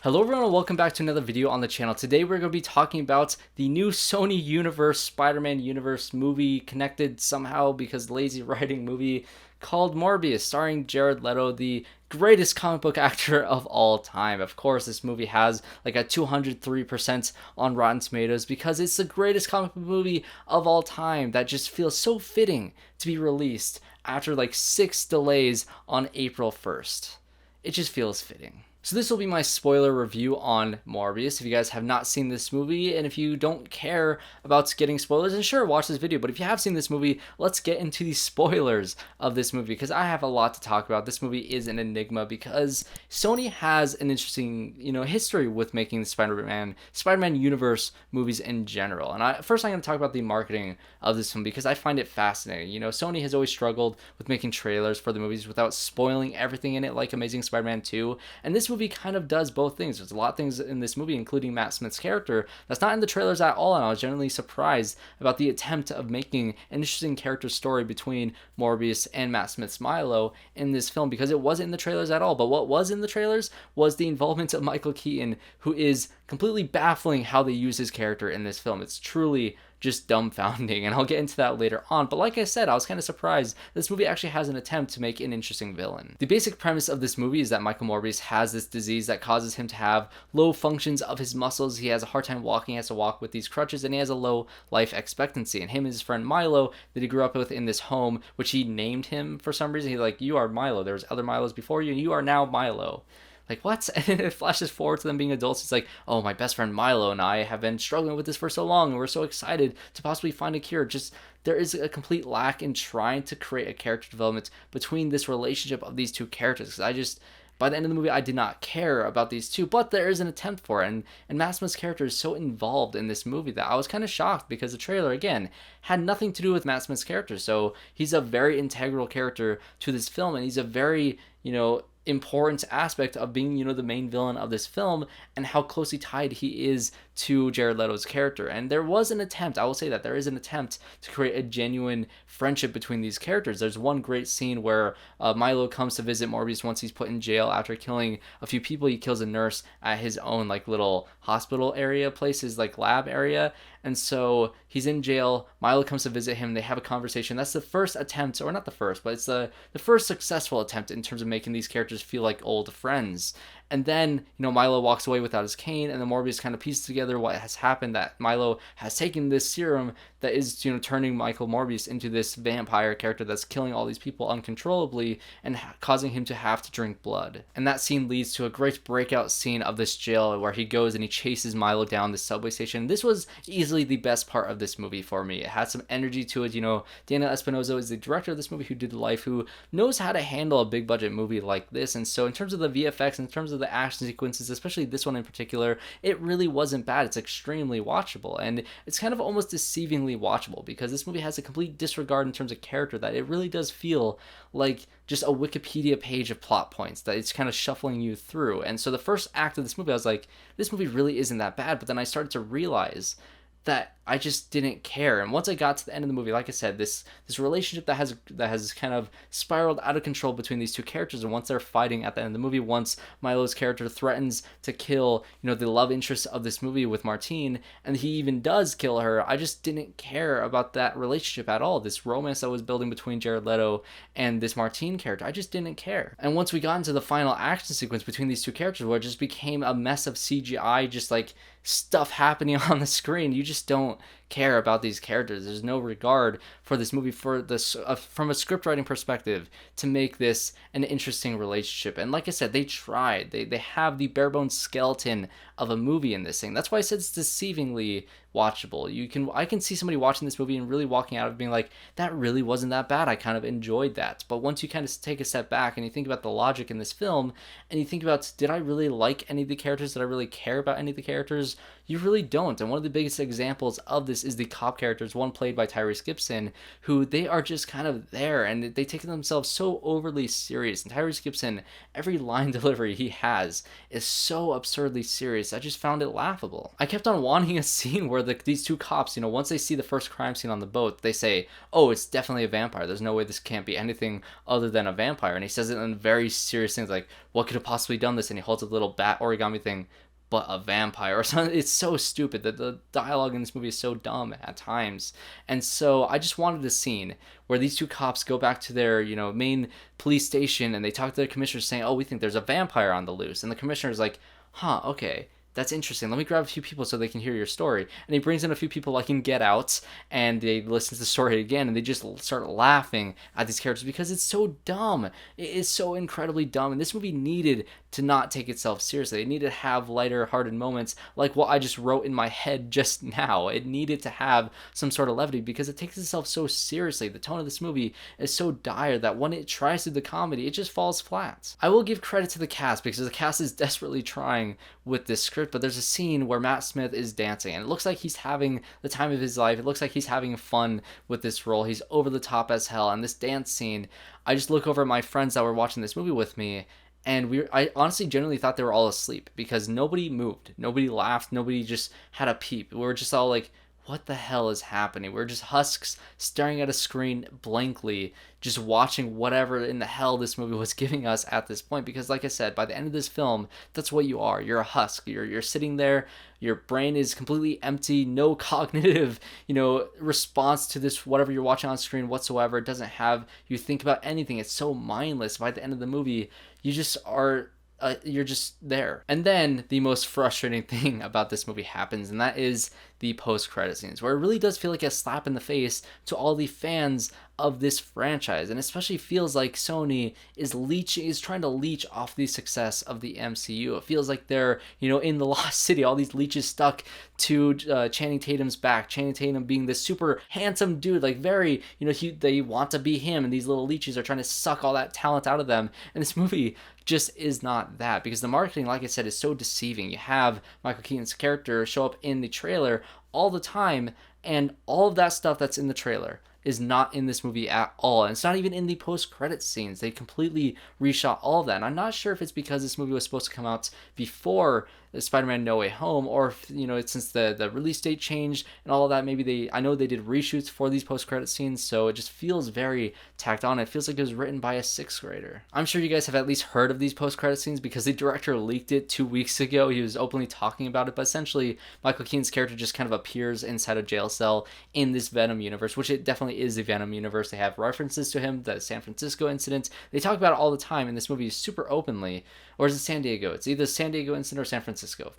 Hello everyone and welcome back to another video on the channel. Today we're going to be talking about the new Sony Universe, Spider-Man Universe movie connected somehow because lazy writing movie called Morbius, starring Jared Leto, the greatest comic book actor of all time. Of course, this movie has like a 203% on Rotten Tomatoes because it's the greatest comic book movie of all time that just feels so fitting to be released after like 6 delays on April 1st. It just feels fitting. So this will be my spoiler review on Morbius. If you guys have not seen this movie, and if you don't care about getting spoilers, then sure, watch this video. But if you have seen this movie, let's get into the spoilers of this movie, because I have a lot to talk about. This movie is an enigma because Sony has an interesting, history with making the Spider-Man universe movies in general. And first I'm going to talk about the marketing of this film because I find it fascinating. Sony has always struggled with making trailers for the movies without spoiling everything in it, like Amazing Spider-Man 2. And this movie kind of does both things. There's a lot of things in this movie, including Matt Smith's character, that's not in the trailers at all, and I was genuinely surprised about the attempt of making an interesting character story between Morbius and Matt Smith's MILO in this film, because it wasn't in the trailers at all. But what was in the trailers was the involvement of Michael Keaton, who is completely baffling how they use his character in this film. It's truly just dumbfounding, and I'll get into that later on. But like I said, I was kind of surprised this movie actually has an attempt to make an interesting villain. The basic premise of this movie is that Michael Morbius has this disease that causes him to have low functions of his muscles. He has a hard time walking, he has to walk with these crutches, and he has a low life expectancy. And him and his friend MILO, that he grew up with in this home, which he named him for some reason. He's like, you are MILO, there was other MILOs before you, and you are now MILO. Like, what? And it flashes forward to them being adults. It's like, oh, my best friend MILO and I have been struggling with this for so long, and we're so excited to possibly find a cure. Just, there is a complete lack in trying to create a character development between this relationship of these two characters. Because by the end of the movie, I did not care about these two, but there is an attempt for it. And Matt Smith's character is so involved in this movie that I was kind of shocked, because the trailer, again, had nothing to do with Matt Smith's character. So he's a very integral character to this film, and he's a very, important aspect of being, the main villain of this film, and how closely tied he is to Jared Leto's character. And there was an attempt, I will say that there is an attempt to create a genuine friendship between these characters. There's one great scene where MILO comes to visit Morbius once he's put in jail after killing a few people. He kills a nurse at his own little hospital area place, his lab area. And so he's in jail. MILO comes to visit him. They have a conversation. That's the first attempt, or not the first, but it's the first successful attempt in terms of making these characters feel like old friends. And then, MILO walks away without his cane, and then Morbius kind of pieces together what has happened, that MILO has taken this serum that is, turning Michael Morbius into this vampire character that's killing all these people uncontrollably and causing him to have to drink blood. And that scene leads to a great breakout scene of this jail where he goes and he chases MILO down the subway station. This was easily the best part of this movie for me. It had some energy to it. Daniel Espinosa is the director of this movie, who did Life, who knows how to handle a big budget movie like this. And so in terms of the VFX, in terms of the action sequences, especially this one in particular, it really wasn't bad. It's extremely watchable, and it's kind of almost deceivingly watchable, because this movie has a complete disregard in terms of character, that it really does feel like just a Wikipedia page of plot points that it's kind of shuffling you through. And so the first act of this movie, I was like, this movie really isn't that bad. But then I started to realize that I just didn't care. And once I got to the end of the movie, like I said, this relationship that has kind of spiraled out of control between these two characters, and once they're fighting at the end of the movie, once MILO's character threatens to kill, the love interest of this movie with Martine, and he even does kill her, I just didn't care about that relationship at all. This romance that was building between Jared Leto and this Martine character, I just didn't care. And once we got into the final action sequence between these two characters, where it just became a mess of CGI, just stuff happening on the screen, you just don't care about these characters. There's no regard for this movie, for this from a script writing perspective, to make this an interesting relationship. And like I said, they tried. They have the bare bones skeleton of a movie in this thing. That's why I said it's deceivingly watchable. I can see somebody watching this movie and really walking out of being like, that really wasn't that bad. I kind of enjoyed that. But once you kind of take a step back and you think about the logic in this film, and you think about, did I really like any of the characters? Did I really care about any of the characters? You really don't. And one of the biggest examples of this this is the cop characters, one played by Tyrese Gibson, who they are just kind of there, and they take themselves so overly serious. And Tyrese Gibson, every line delivery he has is so absurdly serious. I just found it laughable. I kept on wanting a scene where these two cops, once they see the first crime scene on the boat, they say, oh, it's definitely a vampire. There's no way this can't be anything other than a vampire. And he says it in very serious things like, what could have possibly done this? And he holds a little bat origami thing, but a vampire or something. It's so stupid that the dialogue in this movie is so dumb at times. And so I just wanted a scene where these two cops go back to their, main police station, and they talk to their commissioner saying, oh, we think there's a vampire on the loose. And the commissioner's like, huh, okay, that's interesting. Let me grab a few people so they can hear your story. And he brings in a few people like in Get Out, and they listen to the story again, and they just start laughing at these characters because it's so dumb. It is so incredibly dumb. And this movie needed to not take itself seriously. It needed to have lighter hearted moments like what I just wrote in my head just now. It needed to have some sort of levity because it takes itself so seriously. The tone of this movie is so dire that when it tries to do the comedy, it just falls flat. I will give credit to the cast because the cast is desperately trying with this script, but there's a scene where Matt Smith is dancing, and it looks like he's having the time of his life. It looks like he's having fun with this role. He's over the top as hell, and this dance scene, I just look over at my friends that were watching this movie with me, and I honestly genuinely thought they were all asleep because nobody moved, nobody laughed, nobody just had a peep. We were just all like, what the hell is happening? We're just husks staring at a screen blankly, just watching whatever in the hell this movie was giving us at this point. Because like I said, by the end of this film, that's what you are. You're a husk. You're sitting there, your brain is completely empty, no cognitive, response to this, whatever you're watching on screen whatsoever. It doesn't have you think about anything. It's so mindless. By the end of the movie, you just are you're just there. And then the most frustrating thing about this movie happens, and that is the post-credit scenes, where it really does feel like a slap in the face to all the fans of this franchise, and especially feels like Sony is trying to leech off the success of the MCU. It feels like they're, in the Lost City, all these leeches stuck to Channing Tatum's back. Channing Tatum being this super handsome dude, like very, they want to be him, and these little leeches are trying to suck all that talent out of them. And this movie just is not that, because the marketing, like I said, is so deceiving. You have Michael Keaton's character show up in the trailer all the time, and all of that stuff that's in the trailer is not in this movie at all. And it's not even in the post-credit scenes. They completely reshot all of that. And I'm not sure if it's because this movie was supposed to come out before Spider-Man No Way Home, or if, since the release date changed and all of that, maybe I know they did reshoots for these post-credit scenes, so it just feels very tacked on. It feels like it was written by a 6th grader. I'm sure you guys have at least heard of these post-credit scenes because the director leaked it 2 weeks ago. He was openly talking about it, but essentially Michael Keaton's character just kind of appears inside a jail cell in this Venom universe, which it definitely is the Venom universe. They have references to him, the San Francisco incident. They talk about it all the time in this movie super openly. Or is it San Diego? It's either San Diego incident or San Francisco.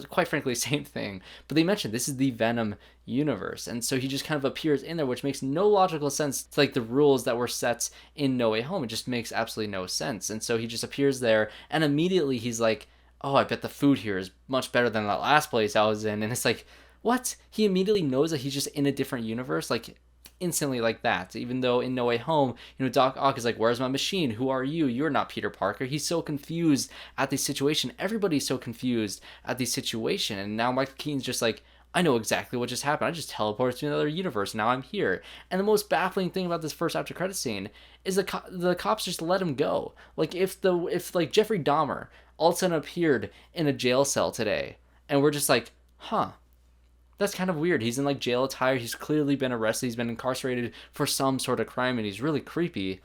Quite frankly, same thing. But they mentioned this is the Venom universe, and so he just kind of appears in there, which makes no logical sense to like the rules that were set in No Way Home. It just makes absolutely no sense. And so he just appears there, and immediately he's like, oh, I bet the food here is much better than that last place I was in. And it's like, what? He immediately knows that he's just in a different universe, like instantly like that. Even though in No Way Home, Doc Ock is like, where's my machine? Who are you? You're not Peter Parker. He's so confused at the situation. Everybody's so confused at the situation. And now Michael Keaton's just like, I know exactly what just happened. I just teleported to another universe. Now I'm here. And the most baffling thing about this first after credit scene is the cops just let him go. Like if like Jeffrey Dahmer all of a sudden appeared in a jail cell today, and we're just like, huh, that's kind of weird. He's in like jail attire. He's clearly been arrested. He's been incarcerated for some sort of crime, and he's really creepy.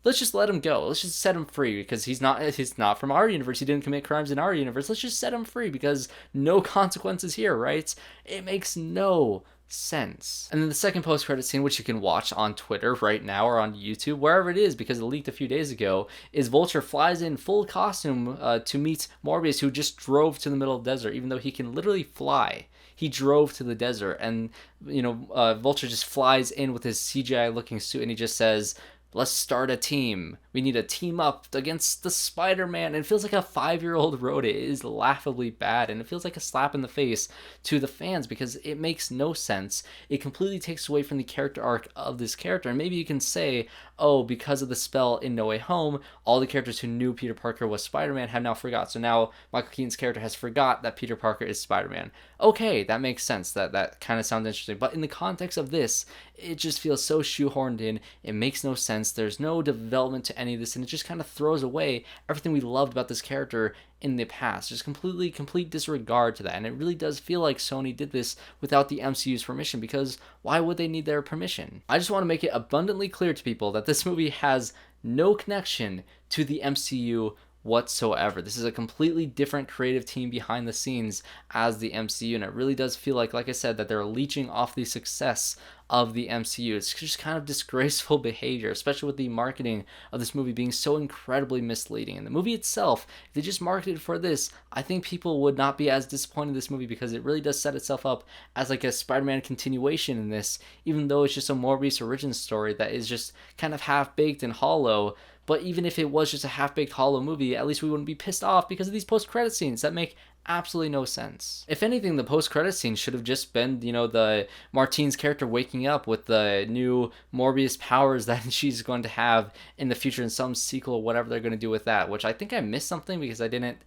Let's just let him go. Let's just set him free because he's not from our universe. He didn't commit crimes in our universe. Let's just set him free because no consequences here, right? It makes no sense. And then the second post-credit scene, which you can watch on Twitter right now or on YouTube, wherever it is, because it leaked a few days ago, is Vulture flies in full costume to meet Morbius, who just drove to the middle of the desert, even though he can literally fly. He drove to the desert, and Vulture just flies in with his CGI looking suit, and he just says, let's start a team. We need to team up against the Spider-Man. And it feels like a 5-year-old wrote it. It is laughably bad, and it feels like a slap in the face to the fans because it makes no sense. It completely takes away from the character arc of this character. And maybe you can say, oh, because of the spell in No Way Home, all the characters who knew Peter Parker was Spider-Man have now forgot. So now Michael Keaton's character has forgot that Peter Parker is Spider-Man. Okay, that makes sense. That kind of sounds interesting. But in the context of this, it just feels so shoehorned in. It makes no sense. There's no development to any of this, and it just kind of throws away everything we loved about this character in the past. Just complete disregard to that. And it really does feel like Sony did this without the MCU's permission, because why would they need their permission? I just want to make it abundantly clear to people that this movie has no connection to the MCU whatsoever. This is a completely different creative team behind the scenes as the MCU, and it really does feel like I said, that they're leeching off the success of the MCU. It's just kind of disgraceful behavior, especially with the marketing of this movie being so incredibly misleading. And the movie itself, if they just marketed for this, I think people would not be as disappointed in this movie, because it really does set itself up as like a Spider-Man continuation in this, even though it's just a Morbius origin story that is just kind of half-baked and hollow. But even if it was just a half-baked hollow movie, at least we wouldn't be pissed off because of these post-credit scenes that make absolutely no sense. If anything, the post-credit scene should have just been, the Martine's character waking up with the new Morbius powers that she's going to have in the future in some sequel or whatever they're going to do with that, which I think I missed something because I didn't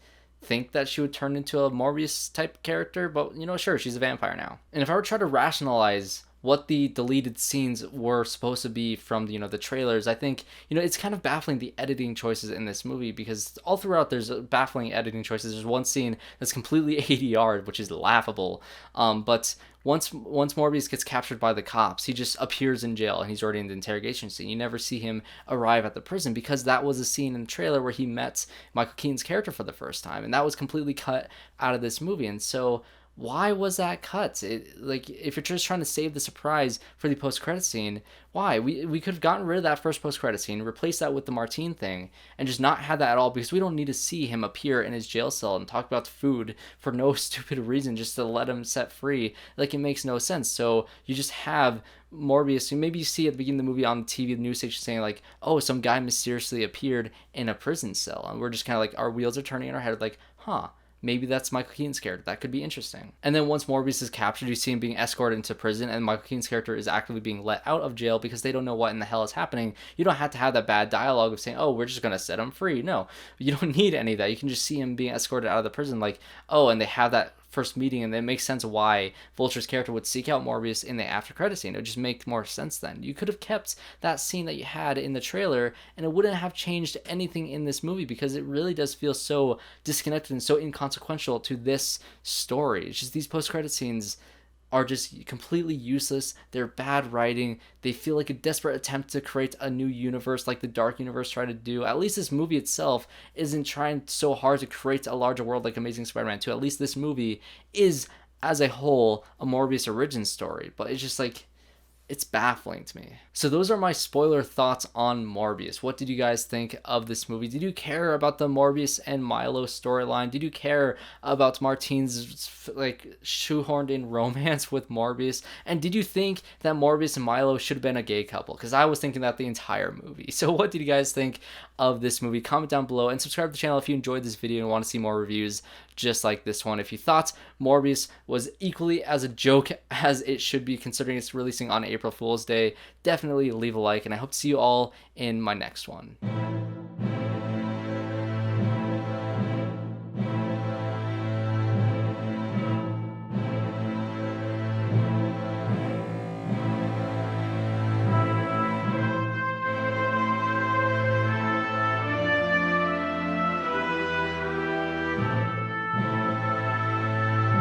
think that she would turn into a Morbius type character, but sure, she's a vampire now. And if I were to try to rationalize what the deleted scenes were supposed to be from the trailers, I think it's kind of baffling, the editing choices in this movie, because all throughout there's baffling editing choices. There's one scene that's completely ADR'd, which is laughable, but once Morbius gets captured by the cops, he just appears in jail and he's already in the interrogation scene. You never see him arrive at the prison, because that was a scene in the trailer where he met Michael Keaton's character for the first time, and that was completely cut out of this movie. And so why was that cut? If you're just trying to save the surprise for the post-credit scene, why? We could have gotten rid of that first post-credit scene, replaced that with the Martine thing, and just not had that at all, because we don't need to see him appear in his jail cell and talk about food for no stupid reason, just to let him set free. It makes no sense. So you just have Morbius, who maybe you see at the beginning of the movie on the TV, the news station saying oh, some guy mysteriously appeared in a prison cell, and we're just kind of our wheels are turning in our head, huh, maybe that's Michael Keaton's character. That could be interesting. And then once Morbius is captured, you see him being escorted into prison, and Michael Keaton's character is actively being let out of jail because they don't know what in the hell is happening. You don't have to have that bad dialogue of saying, oh, we're just going to set him free. No, you don't need any of that. You can just see him being escorted out of the prison, oh, and they have that first meeting, and it makes sense why Vulture's character would seek out Morbius in the after credit scene. It would just make more sense then. You could have kept that scene that you had in the trailer, and it wouldn't have changed anything in this movie, because it really does feel so disconnected and so inconsequential to this story. It's just these post-credit scenes are just completely useless. They're bad writing. They feel like a desperate attempt to create a new universe like the Dark Universe tried to do. At least this movie itself isn't trying so hard to create a larger world like Amazing Spider-Man 2. At least this movie is, as a whole, a Morbius origin story. But it's just it's baffling to me. So those are my spoiler thoughts on Morbius. What did you guys think of this movie? Did you care about the Morbius and MILO storyline? Did you care about Martine's shoehorned in romance with Morbius? And did you think that Morbius and MILO should have been a gay couple? Because I was thinking that the entire movie. So what did you guys think of this movie? Comment down below and subscribe to the channel if you enjoyed this video and want to see more reviews just like this one. If you thought Morbius was equally as a joke as it should be, considering it's releasing on April Fool's Day, definitely leave a like, and I hope to see you all in my next one.